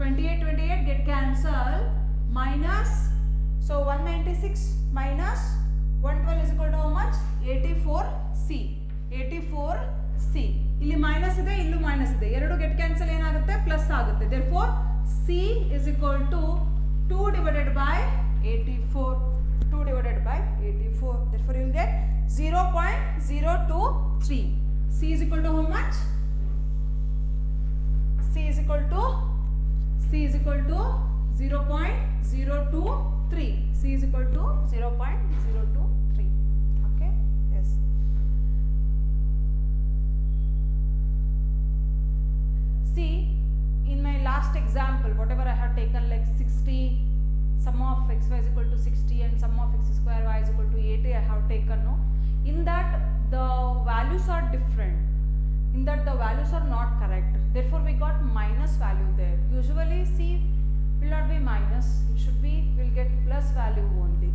28 get cancelled, minus, so 196 minus 112 is equal to how much? 84C. 84C. ಇಲ್ಲಿ minus ಇದೆ, ಇಲ್ಲೂ minus ಇದೆ, ಎರಡು ಗೆಟ್ ಕ್ಯಾನ್ಸಲ್ ಏನಾಗುತ್ತೆ? ಪ್ಲಸ್ ಆಗುತ್ತೆ. therefore C is equal to 2 divided by 84. 2 divided by 84. therefore you will get 0.023. C is equal to how much? C is equal to 0.023. C is equal to 0.023. Okay, yes. See, in my last example, whatever I have taken, like 60, sum of xy is equal to 60 and sum of x square y is equal to 80, I have taken, no? In that the values are different. In that the values are not correct. Therefore we got minus value there. Usually C will not be minus, it should be, we'll get plus value only.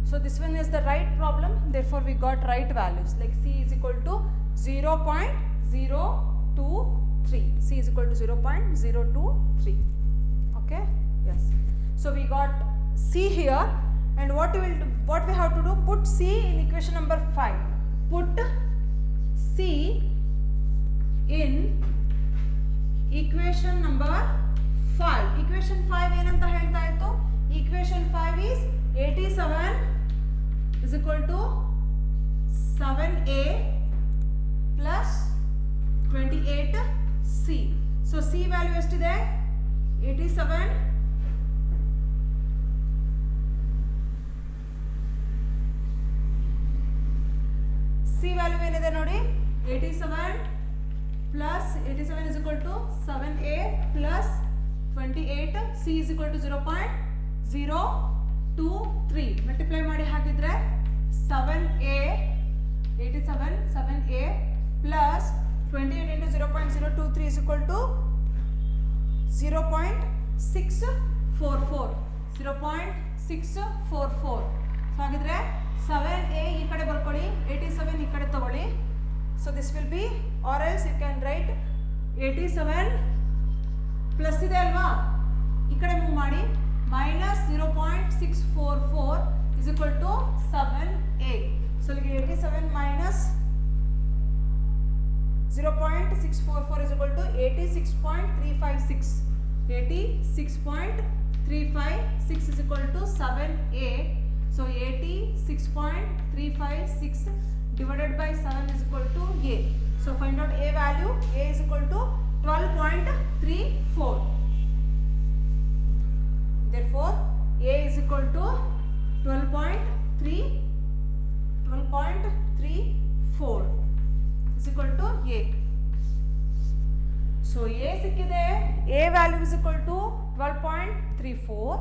So this one is the right problem, therefore we got right values, like C is equal to 0.023. C is equal to 0.023. Okay, yes. So we got C here, and what we have to do, put C in equation number 5. Put C in equation number 5. Equation 5 ಏನಂತ ಹೇಳ್ತಾ ಇತ್ತು? Equation 5 is 87 is equal to 7A plus 28C. So C value ಎಷ್ಟಿದೆ? 87 C value ಏನಿದೆ ನೋಡಿ? 87 plus 87 is equal to 7A plus 28. C is equal to 0.023. multiply ಮಾಡಿ ಹಾಕಿದ್ರೆ 7A 87 7A plus 28 into 0.023 is equal to 0.644. 0.644. So ಹಾಗಿದ್ರೆ 7A ಈ ಕಡೆ ಬರ್ಕೊಳ್ಳಿ, 87 ಈ ಕಡೆ ತಗೊಳ್ಳಿ. So this will be, or else you can write 87 plus ಇದೆ ಅಲ್ವಾ, ಈ ಕಡೆ ಮೂವ್ ಮಾಡಿ, minus 0.644 is equal to 7A. So ಇಲ್ಲಿಗೆ 87 minus 0.644 is equal to 86.356. 86.356 is equal to 7A. So 86.356 divided by 7 is equal to A. So find out A value. A is equal to 12.34. Therefore A is equal to 12.34 is equal to A. So A ಸಿಕ್ಕಿದೆ. A value is equal to 12.34.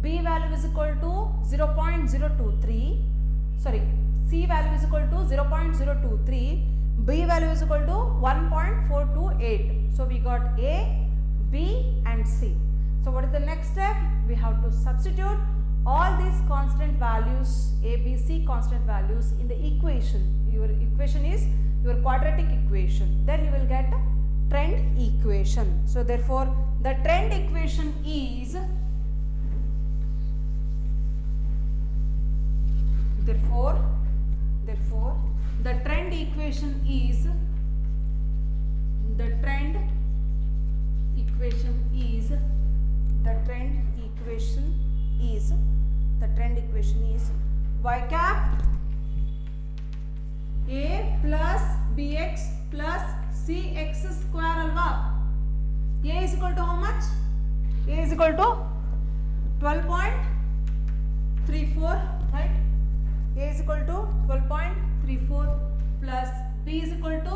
B value is equal to 0.023. Sorry, C value is equal to 0.023. B value is equal to 1.428. So we got A, B and C. So what is the next step? We have to substitute all these constant values, A, B, C constant values in the equation. Your equation is your quadratic equation. Then you will get trend equation. So therefore the trend equation is, therefore the trend equation is, the trend equation is, the trend equation is, the trend equation is y cap a plus bx plus cx square alva. A is equal to how much? A is equal to 12.34, right? A is equal to 12.34 plus B is equal to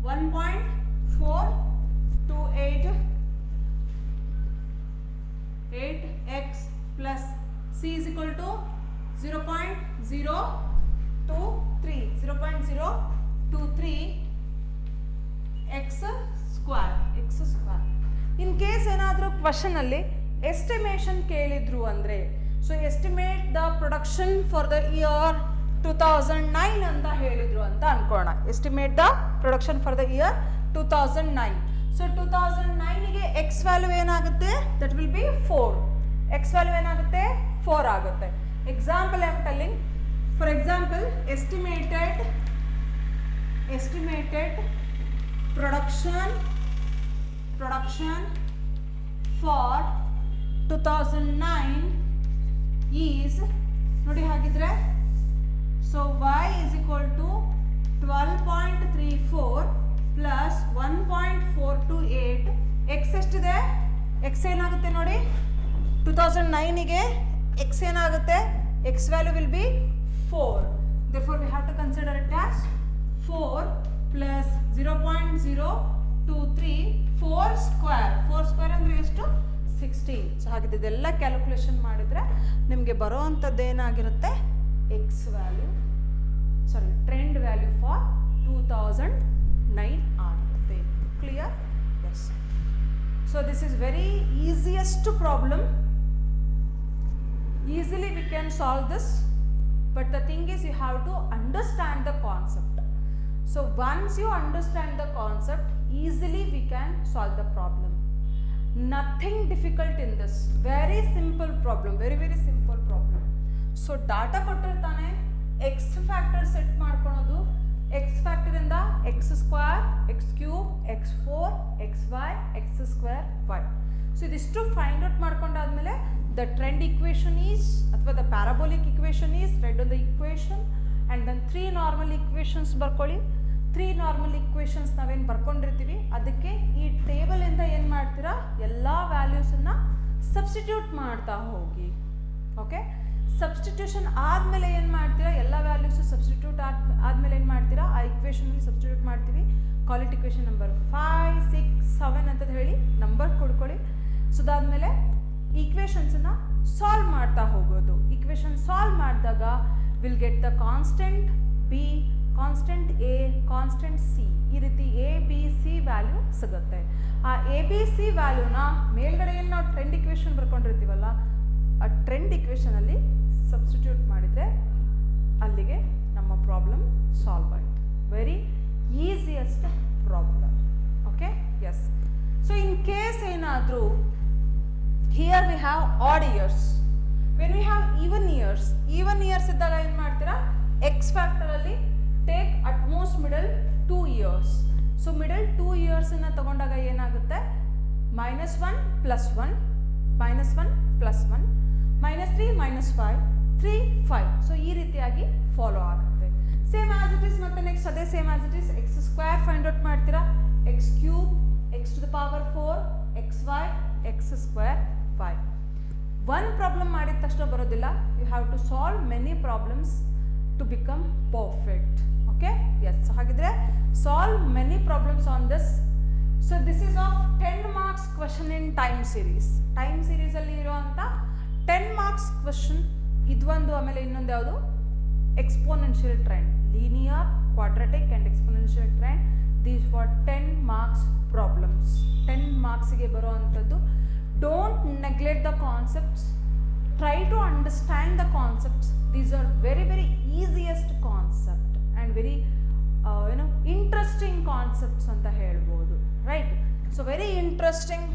1.428 8x plus C is equal to 0.023 x square. In case ಏನಾದರೂ question ಅಲ್ಲಿ estimation ಕೇಳಿದ್ರು ಅಂದರೆ, so estimate the production for the year 2009 ಅಂತ ಹೇಳಿದ್ರು ಅಂತ ಅನ್ಕೋಣ. Estimate the production for the year 2009. So 2009ಗೆ x value ಏನಾಗುತ್ತೆ, that will be 4. X value ಏನಾಗುತ್ತೆ, 4 ಆಗುತ್ತೆ. Example I am telling. For example, estimated production for 2009 is, ನೋಡಿ ಹಾಗಿದ್ರೆ, so y is equal to 12.34 plus 1.428. x ಎಷ್ಟಿದೆ, x ಏನಾಗುತ್ತೆ ನೋಡಿ, 2009ಗೆ x ಏನಾಗುತ್ತೆ, x value will be 4. Therefore we have to consider it as 4 plus 0.023, 4 square. 4 square ಅಂದರೆ ಎಷ್ಟು, 16. So ಹಾಗಿದ್ರೆ ಇದೆಲ್ಲ ಕ್ಯಾಲ್ಕುಲೇಷನ್ ಮಾಡಿದರೆ ನಿಮಗೆ ಬರೋವಂಥದ್ದು ಏನಾಗಿರುತ್ತೆ, X value, sorry trend value for 2009 ಆಗುತ್ತೆ. Clear? Yes. So this is very easiest problem. Easily we can solve this, but the thing is you have to understand the concept. So once you understand the concept, easily we can solve the problem. Nothing difficult in this. Very simple problem. Very simple problem. So data ಕೊಟ್ಟಿರ್ತಾನೆ, x factor set ಮಾಡ್ಕೊಳ್ಳೋದು. x factor ಇಂದ x square, x cube, x4, xy, x square, y. So ಇದಿಷ್ಟು find out ಮಾಡ್ಕೊಂಡಾದ್ಮೇಲೆ the trend equation is, ಅಥವಾ the parabolic equation is, write down the equation and then 3 normal equations ಬರ್ಕೊಳ್ಳಿ. 3 normal equations ನಾವೇನು ಬರ್ಕೊಂಡಿರ್ತೀವಿ, ಅದಕ್ಕೆ ಈ table ಇಂದ ಏನು ಮಾಡ್ತೀರಾ, ಎಲ್ಲ ವ್ಯಾಲ್ಯೂಸನ್ನು ಸಬ್ಸ್ಟಿಟ್ಯೂಟ್ ಮಾಡ್ತಾ ಹೋಗಿ. ಓಕೆ, ಸಬ್ಸ್ಟಿಟ್ಯೂಷನ್ ಆದಮೇಲೆ ಏನು ಮಾಡ್ತೀರಾ, ಎಲ್ಲ ವ್ಯಾಲ್ಯೂಸು ಸಬ್ಸ್ಟಿಟ್ಯೂಟ್ ಆದಮೇಲೆ ಏನು ಮಾಡ್ತೀರಾ, ಆ ಇಕ್ವೇಷನಲ್ಲಿ ಸಬ್ಸ್ಟಿಟ್ಯೂಟ್ ಮಾಡ್ತೀವಿ. ಕಾಲ್ ಇಟ್ ಇಕ್ವೇಷನ್ ನಂಬರ್ 5, 6, 7 ಅಂತ ಹೇಳಿ ನಂಬರ್ ಕೊಡ್ಕೊಳ್ಳಿ. ಸೊ ಅದಾದಮೇಲೆ ಈಕ್ವೇಷನ್ಸನ್ನು ಸಾಲ್ವ್ ಮಾಡ್ತಾ ಹೋಗೋದು. ಈಕ್ವೇಷನ್ ಸಾಲ್ವ್ ಮಾಡಿದಾಗ will get the constant B, constant A, constant C, ಈ ರೀತಿ ಎ ಬಿ ಸಿ ವ್ಯಾಲ್ಯೂ ಸಿಗುತ್ತೆ. ಆ ಎ ಬಿ ಸಿ ವ್ಯಾಲ್ಯೂನ ಮೇಲ್ಗಡೆ ಏನು ನಾವು ಟ್ರೆಂಡ್ ಇಕ್ವೇಷನ್ ಬರ್ಕೊಂಡಿರ್ತೀವಲ್ಲ, ಆ ಟ್ರೆಂಡ್ ಇಕ್ವೇಷನಲ್ಲಿ ಸಬ್ಸ್ಟಿಟ್ಯೂಟ್ ಮಾಡಿದರೆ ಅಲ್ಲಿಗೆ ನಮ್ಮ ಪ್ರಾಬ್ಲಮ್ ಸಾಲ್ವ್ ಆಯಿತು. Very easiest problem. Okay, yes. So in case ಏನಾದರೂ here we have odd years. When we have even years ಇದ್ದಾಗ ಏನು ಮಾಡ್ತೀರಾ, x factor ಅಲ್ಲಿ take at most middle 2 years. So middle 2 ಇಯರ್ಸನ್ನು ತಗೊಂಡಾಗ ಏನಾಗುತ್ತೆ, -1 + 1, -1 + 1, -3 -5, 3 5. ಸೊ ಈ ರೀತಿಯಾಗಿ ಫಾಲೋ ಆಗುತ್ತೆ. Same as it is. ಮತ್ತೆ ನೆಕ್ಸ್ಟ್ ಅದೇ same as it is, x square find out ಮಾಡ್ತೀರಾ, x cube, x to the power 4, xy, x square, 5. One problem ಮಾಡಿದ ತಕ್ಷಣ ಬರೋದಿಲ್ಲ. You have to solve many problems to become perfect. Okay, yes. ಹಾಗಿದ್ರೆ solve many problems on this. So this is of 10 marks question in time series. Time ಸೀರೀಸಲ್ಲಿ ಇರೋವಂಥ 10 marks question ಇದೊಂದು. ಆಮೇಲೆ ಇನ್ನೊಂದು ಯಾವುದು, exponential trend, linear, quadratic and exponential trend. These for 10 marks problems. 10 marksಗೆ ಬರೋ ಅಂಥದ್ದು. Don't neglect the concepts. Try to understand the concepts. These are very easiest concept and very interesting concepts ಅಂತ ಹೇಳ್ಬೋದು, right? So very interesting.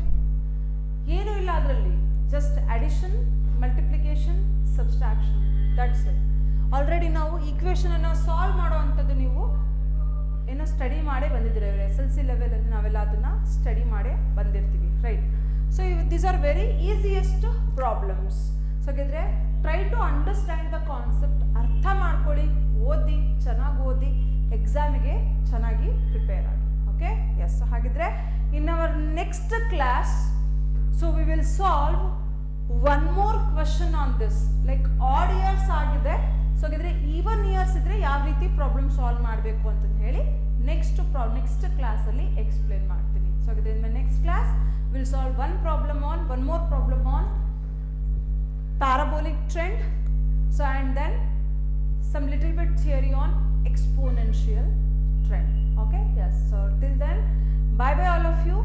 ಏನೂ ಇಲ್ಲ ಅದರಲ್ಲಿ, just addition, multiplication, subtraction, that's it. Already ನಾವು ಈಕ್ವೇಷನನ್ನು solve ಮಾಡುವಂಥದ್ದು ನೀವು ಏನೋ ಸ್ಟಡಿ ಮಾಡೇ ಬಂದಿದ್ದೀರ. SLC ಲೆವೆಲಲ್ಲಿ ನಾವೆಲ್ಲ ಅದನ್ನು ಸ್ಟಡಿ ಮಾಡೇ ಬಂದಿರ್ತೀವಿ, right? So these are very easiest problems. So ಹಾಗಿದ್ರೆ try to understand the concept. ಅರ್ಥ ಮಾಡ್ಕೊಳ್ಳಿ, ಓದಿ, ಚೆನ್ನಾಗಿ ಓದಿ, ಎಕ್ಸಾಮಿಗೆ ಚೆನ್ನಾಗಿ ಪ್ರಿಪೇರ್ ಆಗಿ. Okay, yes. ಹಾಗಿದ್ರೆ in our next class, so we will solve one more question on this. Like odd years ಆಗಿದೆ, ಸೊ ಹಾಗಿದ್ರೆ ಈವನ್ ಇಯರ್ಸ್ ಇದ್ರೆ ಯಾವ ರೀತಿ ಪ್ರಾಬ್ಲಮ್ ಸಾಲ್ವ್ ಮಾಡಬೇಕು ಅಂತ ಹೇಳಿ ನೆಕ್ಸ್ಟ್ ಕ್ಲಾಸಲ್ಲಿ ಎಕ್ಸ್ಪ್ಲೇನ್ ಮಾಡ್ತೀನಿ. ಸೊ ಹಾಗಿದ್ರೆ in my next class we'll solve one more problem on parabolic trend. So and then some little bit theory on exponential trend. Okay, yes. So till then, bye bye all of you.